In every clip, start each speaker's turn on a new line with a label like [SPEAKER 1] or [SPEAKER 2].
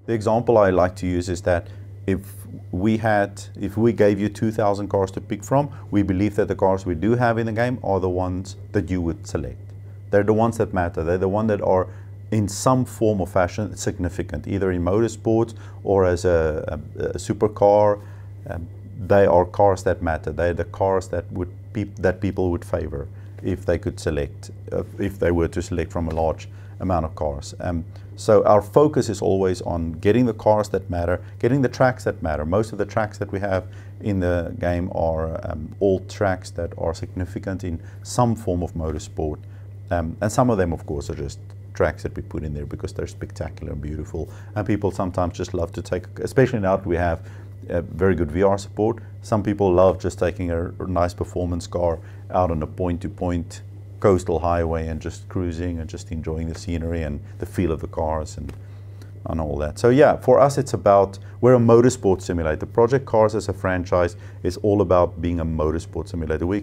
[SPEAKER 1] The example I like to use is that if we gave you 2,000 cars to pick from, we believe that the cars we do have in the game are the ones that you would select. They're the ones that matter. They're the ones that are in some form or fashion significant, either in motorsports or as a supercar. They are cars that matter. They're the cars that people would favor if they could select, if they were to select from a large amount of cars. So our focus is always on getting the cars that matter, getting the tracks that matter. Most of the tracks that we have in the game are all tracks that are significant in some form of motorsport. And some of them, of course, are just tracks that we put in there because they're spectacular and beautiful. And people sometimes just love to take, especially now that we have very good VR support, some people love just taking a nice performance car out on a point-to-point coastal highway and just cruising and just enjoying the scenery and the feel of the cars and all that. So yeah, for us it's about, we're a motorsport simulator. Project Cars as a franchise is all about being a motorsport simulator. We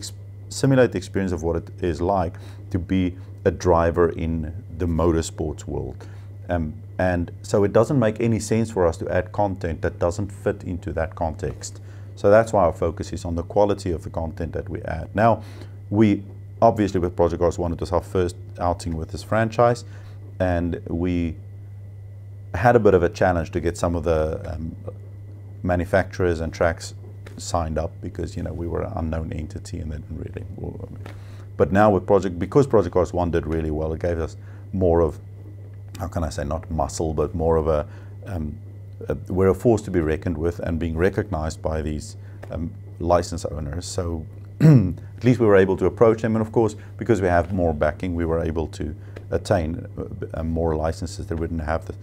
[SPEAKER 1] simulate the experience of what it is like to be a driver in the motorsports world. And so it doesn't make any sense for us to add content that doesn't fit into that context. So that's why our focus is on the quality of the content that we add. Now, we obviously with Project Cars 1, it was our first outing with this franchise, and we had a bit of a challenge to get some of the manufacturers and tracks signed up because, you know, we were an unknown entity and they didn't really. But now with because Project Cars 1 did really well, it gave us more of, how can I say, not muscle, but more of a, we're a force to be reckoned with and being recognized by these license owners. So at least we were able to approach them, and of course, because we have more backing, we were able to attain more licenses that we didn't have the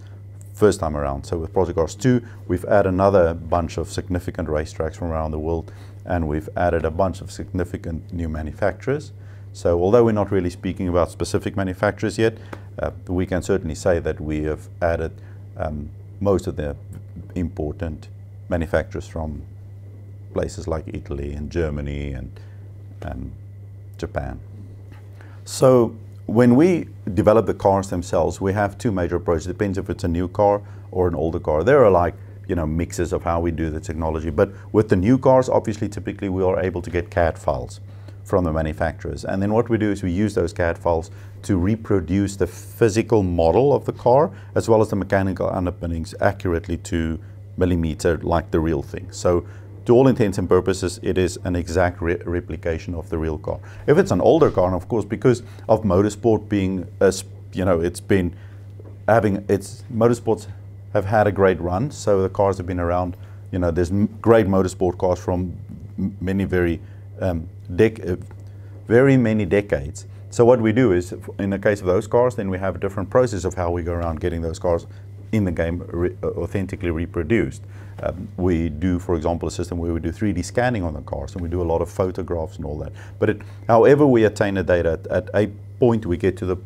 [SPEAKER 1] first time around. So with Project Cars 2, we've added another bunch of significant racetracks from around the world, and we've added a bunch of significant new manufacturers. So although we're not really speaking about specific manufacturers yet, we can certainly say that we have added most of the important manufacturers from places like Italy and Germany and Japan. So when we develop the cars themselves, we have two major approaches. It depends if it's a new car or an older car. There are like, you know, mixes of how we do the technology. But with the new cars, obviously, typically we are able to get CAD files from the manufacturers. And then what we do is we use those CAD files to reproduce the physical model of the car as well as the mechanical underpinnings accurately to millimeter like the real thing. So to all intents and purposes, it is an exact replication of the real car. If it's an older car, and of course, because of motorsport being, you know, motorsports have had a great run, so the cars have been around, you know, there's great motorsport cars from many, very many decades. So what we do is, in the case of those cars, then we have a different process of how we go around getting those cars in the game authentically reproduced. We do, for example, a system where we do 3D scanning on the cars, and we do a lot of photographs and all that. But however we attain the data, at a point we get to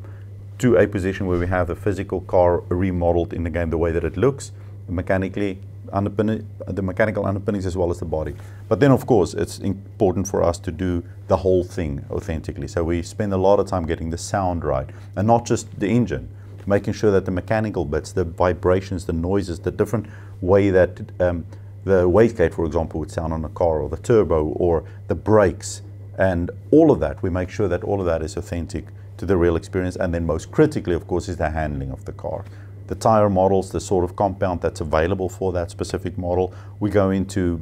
[SPEAKER 1] a position where we have the physical car remodeled in the game the way that it looks, the mechanical underpinnings as well as the body. But then, of course, it's important for us to do the whole thing authentically. So we spend a lot of time getting the sound right, and not just the engine, making sure that the mechanical bits, the vibrations, the noises, the different way that the wastegate, for example, would sound on a car, or the turbo, or the brakes, and all of that, we make sure that all of that is authentic to the real experience. And then most critically, of course, is the handling of the car. The tire models, the sort of compound that's available for that specific model. We go into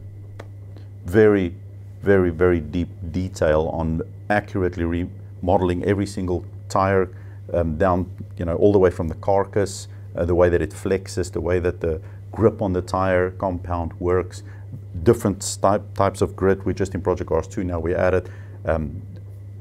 [SPEAKER 1] very, very, very deep detail on accurately remodeling every single tire down, you know, all the way from the carcass, the way that it flexes, the way that the grip on the tire compound works, different types of grit. We just in Project Cars 2 now we added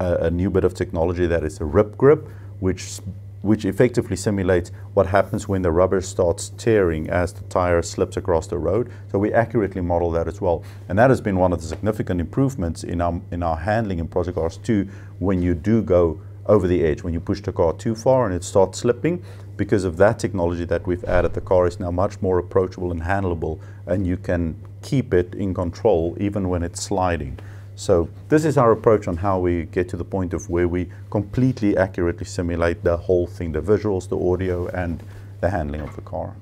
[SPEAKER 1] a new bit of technology that is a rip grip, which effectively simulates what happens when the rubber starts tearing as the tire slips across the road. So we accurately model that as well. And that has been one of the significant improvements in our handling in Project Cars 2 when you do go over the edge, when you push the car too far and it starts slipping. Because of that technology that we've added, the car is now much more approachable and handleable, and you can keep it in control even when it's sliding. So this is our approach on how we get to the point of where we completely accurately simulate the whole thing, the visuals, the audio, and the handling of the car.